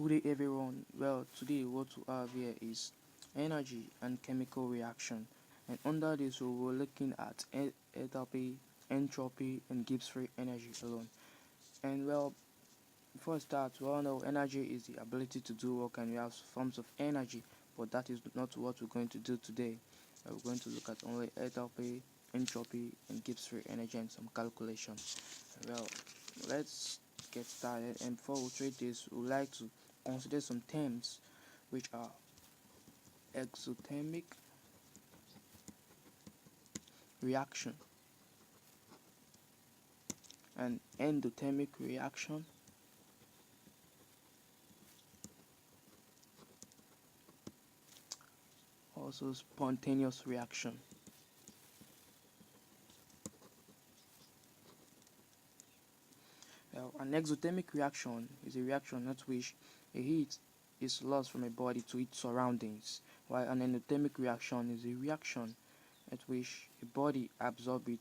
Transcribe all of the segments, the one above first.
Good day everyone. Well, today what we have here is energy and chemical reaction, and under this we were looking at enthalpy, entropy, and Gibbs free energy alone. And well, before I start, we all know energy is the ability to do work, and we have forms of energy, but that is not what we're going to do today. We're going to look at only enthalpy, entropy, and Gibbs free energy and some calculation. Well, let's get started, and before we treat this, we would like to consider some terms which are exothermic reaction and endothermic reaction, also spontaneous reaction. Well, an exothermic reaction is a reaction at which a heat is lost from a body to its surroundings, while an endothermic reaction is a reaction at which a body absorbs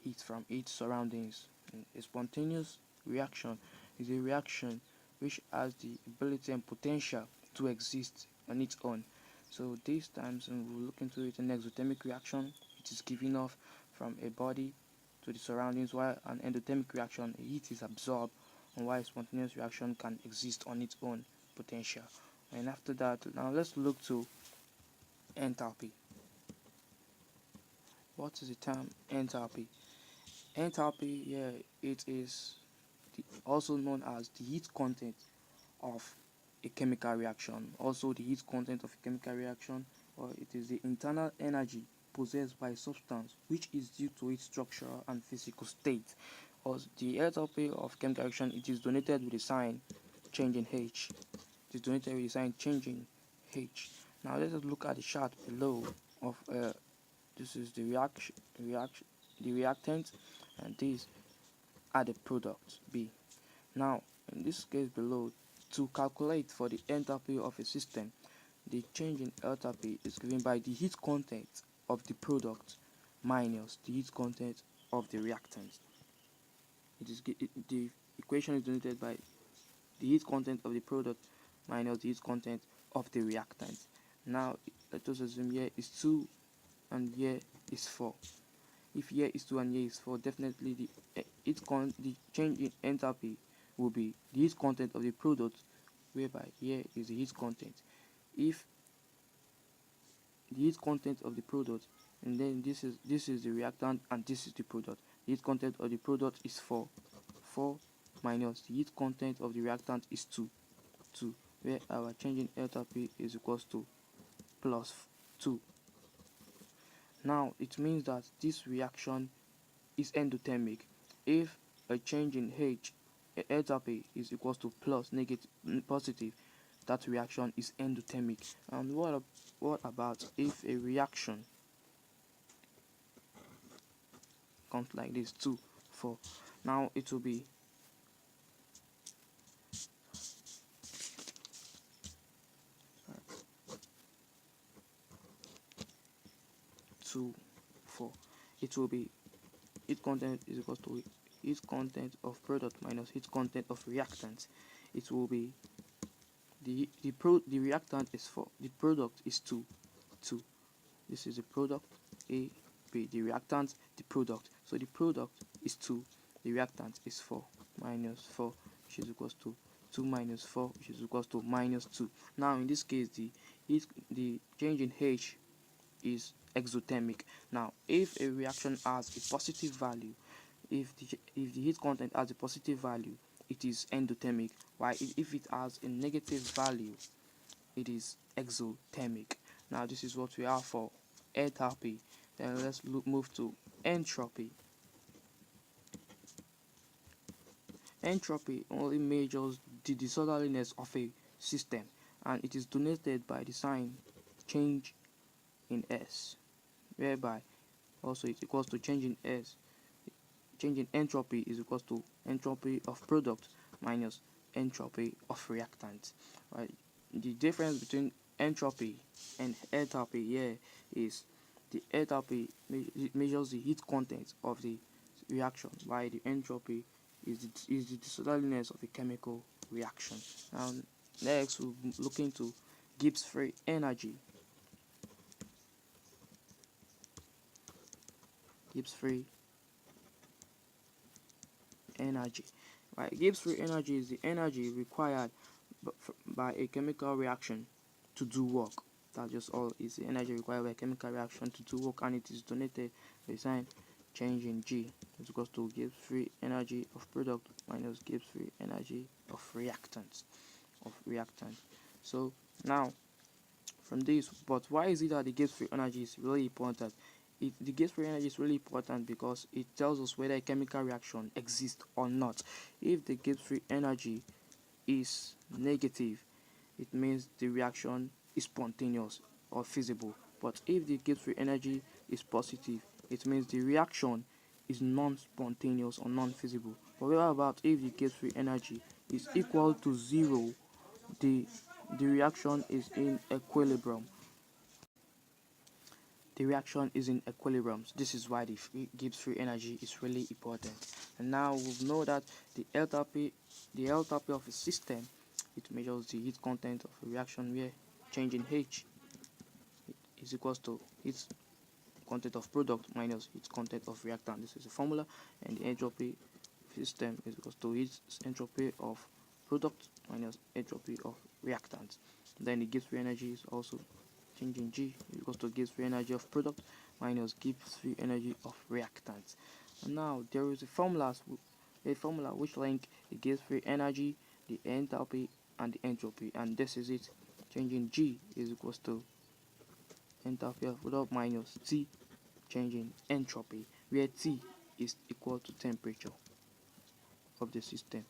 heat from its surroundings. And a spontaneous reaction is a reaction which has the ability and potential to exist on its own. So these times when we look into it, an exothermic reaction, it is given off from a body to the surroundings, while an endothermic reaction, heat is absorbed, and while a spontaneous reaction can exist on its own potential. And after that, now let's look to enthalpy. What is the term enthalpy? Enthalpy, yeah, it is also known as the heat content of a chemical reaction. Also, the heat content of a chemical reaction, or it is the internal energy possessed by a substance which is due to its structural and physical state. Or the enthalpy of chemical reaction, it is denoted with a sign changing H. It is denoted with a sign changing H. Now let us look at the chart below of this is the reactant, and these are the products B. Now in this case below, to calculate for the enthalpy of a system, the change in enthalpy is given by the heat content of the product minus the heat content of the reactant. The equation is denoted by the heat content of the product minus the heat content of the reactant. Now let us assume here is 2 and here is 4. If here is 2 and here is 4, definitely the change in enthalpy will be the heat content of the product, whereby here is the heat content. If the heat content of the product, and then this is the reactant and this is the product, the heat content of the product is 4 minus the heat content of the reactant is 2, where our change in enthalpy is equals to plus 2. Now it means that this reaction is endothermic if a change in enthalpy is equals to positive. That reaction is endothermic. And what about if a reaction comes like this, 2, 4? Now it will be 2, 4. It will be heat content is equals to heat content of product minus heat content of reactant. It will be the reactant is 4, the product is 2. This is the product A, B, the reactant, the product. So the product is 2, the reactant is 4 minus 4, which is equals to 2 minus 4, which is equals to minus 2. Now in this case, the change in H is exothermic. Now if a reaction has a positive value, if the heat content has a positive value, it is endothermic, while if it has a negative value, it is exothermic. Now this is what we have for enthalpy. Then let's move to entropy. Entropy only measures the disorderliness of a system, and it is denoted by the sign change in S, whereby also it equals to change in S. Change in entropy is equals to entropy of product minus entropy of reactant. Right? The difference between entropy and enthalpy here is the enthalpy measures the heat content of the reaction, while the entropy is the disorderliness of a chemical reaction. Next, we'll look into Gibbs free energy. Gibbs free energy. Right, Gibbs free energy is the energy required by a chemical reaction to do work. That's just all. It's the energy required by a chemical reaction to do work, and it is donated by sign change in G is equals to Gibbs free energy of product minus Gibbs free energy of reactant. So now from this, but why is it that the Gibbs free energy is really important? The Gibbs free energy is really important because it tells us whether a chemical reaction exists or not. If the Gibbs free energy is negative, it means the reaction is spontaneous or feasible. But if the Gibbs free energy is positive, it means the reaction is non-spontaneous or non-feasible. But what about if the Gibbs free energy is equal to 0? The reaction is in equilibrium. The reaction is in equilibrium. This is why the Gibbs free energy is really important. And now we know that the enthalpy of a system, it measures the heat content of a reaction where change in H is equals to heat content of product minus heat content of reactant. This is a formula, and the entropy system is equals to heat entropy of product minus entropy of reactant. Then the Gibbs free energy is also changing G is equals to Gibbs free energy of product minus Gibbs free energy of reactant. And now there is a formula which link the Gibbs free energy, the enthalpy, and the entropy, and this is it. Changing G is equals to enthalpy of product minus T changing entropy, where T is equal to temperature of the system.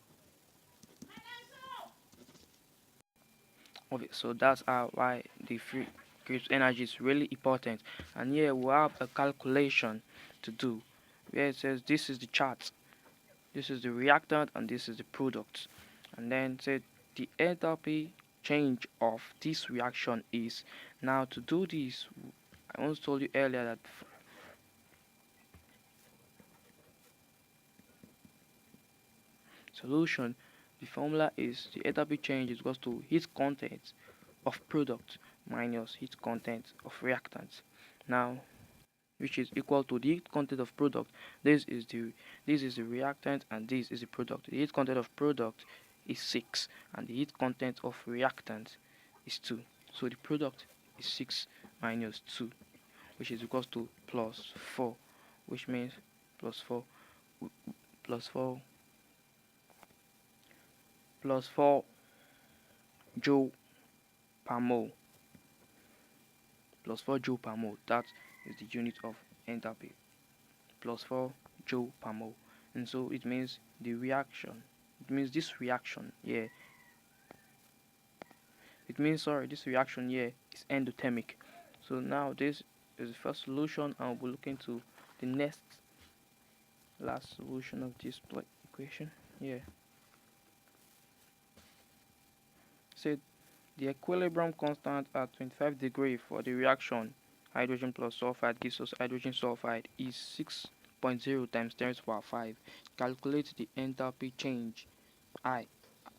Okay, so that's why the free Gibbs energy is really important. And here we have a calculation to do where it says this is the chart, this is the reactant, and this is the product. And then say the enthalpy change of this reaction is. Now to do this, I once told you earlier that solution, the formula is the enthalpy change is equals to heat content of product minus heat content of reactant. Now, which is equal to the heat content of product. This is the reactant, and this is the product. The heat content of product is 6, and the heat content of reactant is 2. So the product is 6 minus 2, which is equals to plus 4, which means plus 4 plus 4 plus 4 joule per mole, plus 4 joule per mole. That is the unit of enthalpy, plus 4 joule per mole. And so it means the reaction, it means this reaction here, this reaction here is endothermic. So now this is the first solution, and we'll look into the last solution of this equation here. Say the equilibrium constant at 25 degrees for the reaction hydrogen plus sulfide gives us hydrogen sulfide is 6.0 times 10 to the power 5. Calculate the enthalpy change I.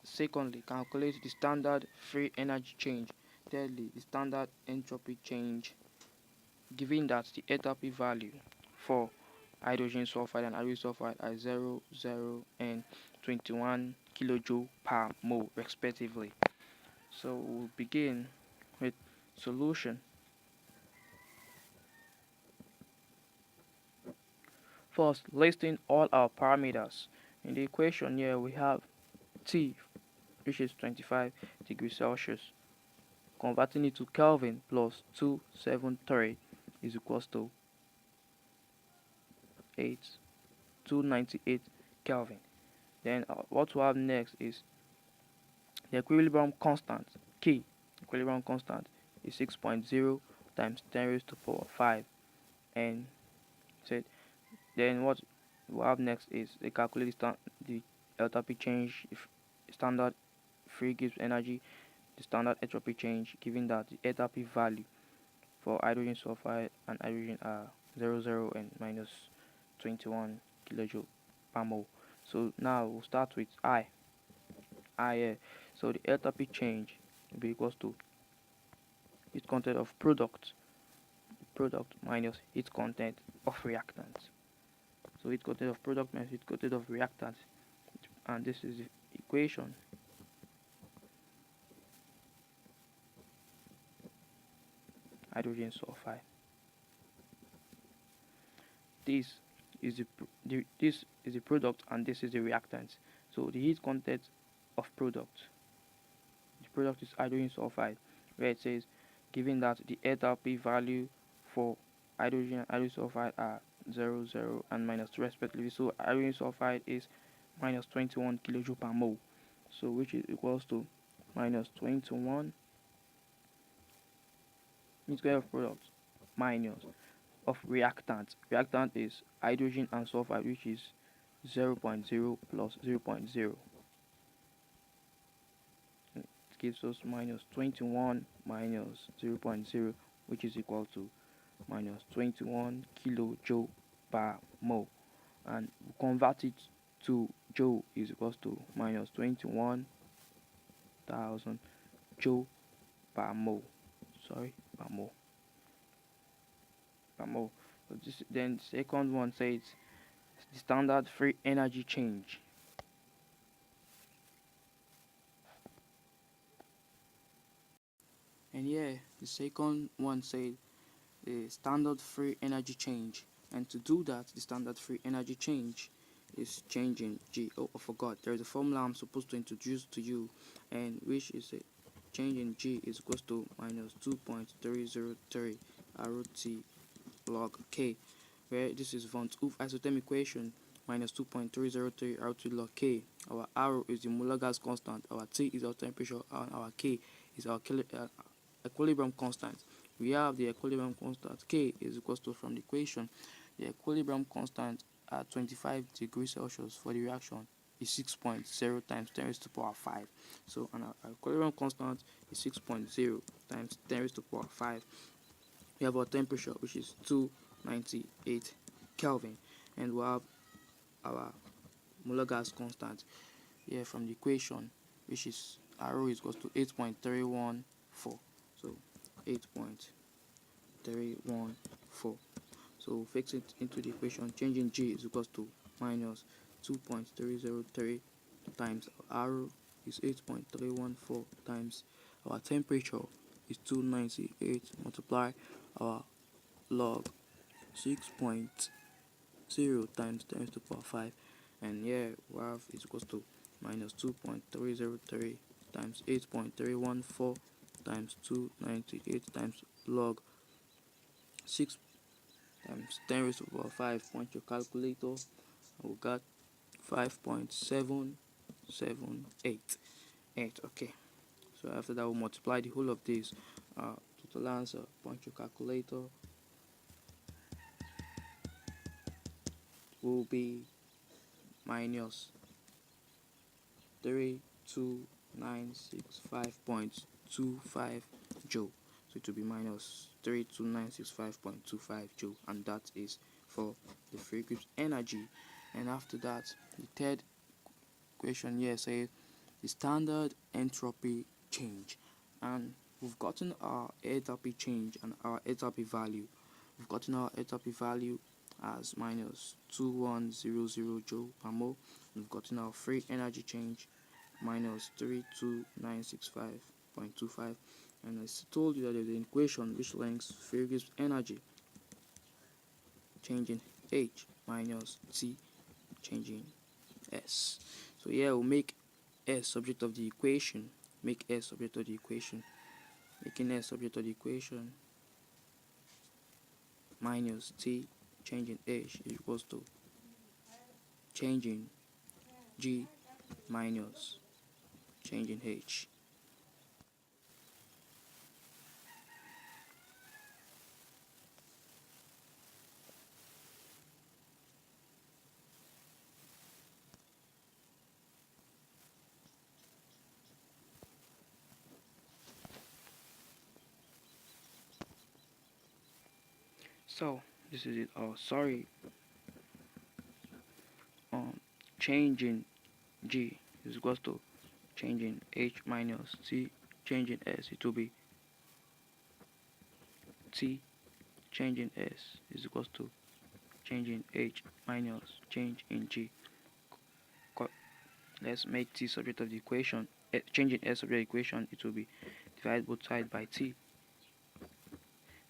Secondly, calculate the standard free energy change. Thirdly, the standard entropy change, given that the enthalpy value for hydrogen sulfide and hydrogen sulfide are 0, 0, and 21 kilojoule per mole respectively. So we'll begin with solution. First, listing all our parameters. In the equation here we have T, which is 25 degrees Celsius. Converting it to Kelvin plus 273 is equals to 298 Kelvin. Then what we have next is the equilibrium constant, K. Equilibrium constant is 6.0 times 10 raised to the power 5. And said, then what we have next is they calculate the enthalpy change, if standard free Gibbs energy, the standard entropy change, given that the enthalpy value for hydrogen sulfide and hydrogen are 0, 0 and minus 21 kilojoule per mole. So now we'll start with I. So the enthalpy change will be equals to heat content of product minus heat content of reactants. So heat content of product minus heat content of reactants, and this is the equation. Hydrogen sulfide. This is the product and this is the reactant. So the heat content of the product is hydrogen sulfide, where it says given that the enthalpy value for hydrogen and hydrogen sulfide are 0, 0 and minus 2 respectively. So hydrogen sulfide is minus 21 kilojoule per mole, so which is equals to minus 21 heat content of product minus of reactant. Reactant is hydrogen and sulfide, which is 0.0 plus 0.0. It gives us minus 21 minus 0.0, which is equal to minus 21 kilojoule per mole. And we convert it to joule is equals to minus 21,000 joule per mole. Sorry, per mole. Per mole. So then second one says the standard free energy change. And here the second one said the standard free energy change. And to do that, the standard free energy change is changing G. Oh, I forgot. There's a formula I'm supposed to introduce to you, and which is a change in G is equals to minus 2.303 RT log K, where this is von 't Hooft isotherm equation minus 2.303 RT log K. Our R is the molar gas constant, our T is our temperature, and our K is our equilibrium constant. We have the equilibrium constant K is equals to, from the equation, the equilibrium constant at 25 degrees Celsius for the reaction is 6.0 times 10 raised to the power 5. So and our equilibrium constant is 6.0 times 10 raised to the power 5. We have our temperature, which is 298 Kelvin, and we have our molar gas constant here from the equation, which is R is equals to 8.314. So 8.314. So fix it into the equation. Changing G is equals to minus 2.303 times R is 8.314 times our temperature is 298 multiply our log 6.0 times 10 to the power 5, and here we have is equals to minus 2.303 times 8.314 times 298 times log 6 times 10 raised to the power 5. Point your calculator, and we got 5.778. Okay, so after that we'll multiply the whole of this. Total answer, point your calculator, will be minus 32965.25 joule. So it will be minus 32965.25 joule, and that is for the free Gibbs energy. And after that, the third question here says the standard entropy change, and we've gotten our enthalpy change and our enthalpy value. We've gotten our enthalpy value as minus 2100 joule per mole. We've gotten our free energy change minus 32965.25, and I told you that there's an equation which links free Gibbs energy changing H minus T changing S. So here we'll make S subject of the equation. Make S subject of the equation. Making S subject of the equation, minus T changing H is equals to changing G minus changing H. So this is it. Oh, sorry. Changing G is equals to changing H minus T changing S, it will be T changing S is equals to changing H minus change in G. Let's make T subject of the equation. Changing S subject of the equation, it will be divide both sides by T.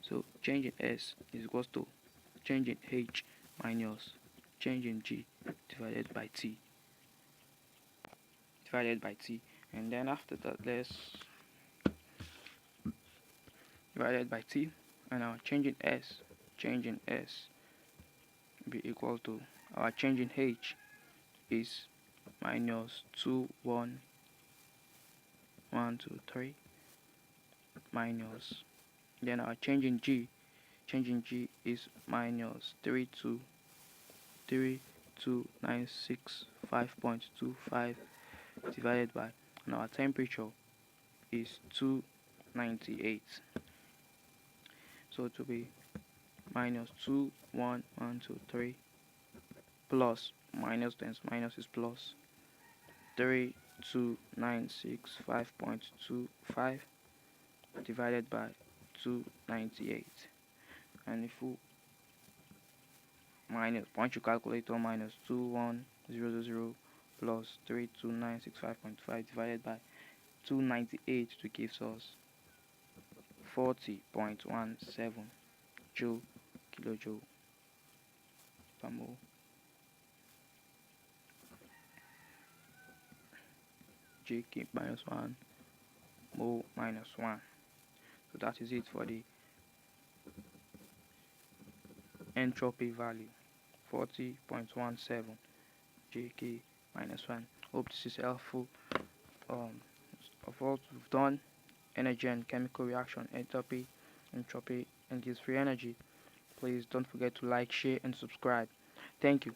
So changing S is equals to changing H minus changing G divided by T. And then after that, let's divided by T, and our changing S be equal to our changing H is minus 2 1 1 2 3 minus, then our changing G is minus 3 2 3 2 9 6 5.25 divided by, and our temperature is 298. So it will be minus 2 1 1 2 3 plus minus times minus is plus 3 2 9 6 5.25 divided by 298. And if we minus, point your calculator, minus 21000 plus 32965.5 divided by 298 to gives us 40.17 joule kilojoule per mole. J cube minus 1 mole minus 1. So that is it for the entropy value, 40.17 JK minus 1. Hope this is helpful. Of what we've done, energy and chemical reaction, entropy, and gives free energy. Please don't forget to like, share, and subscribe. Thank you.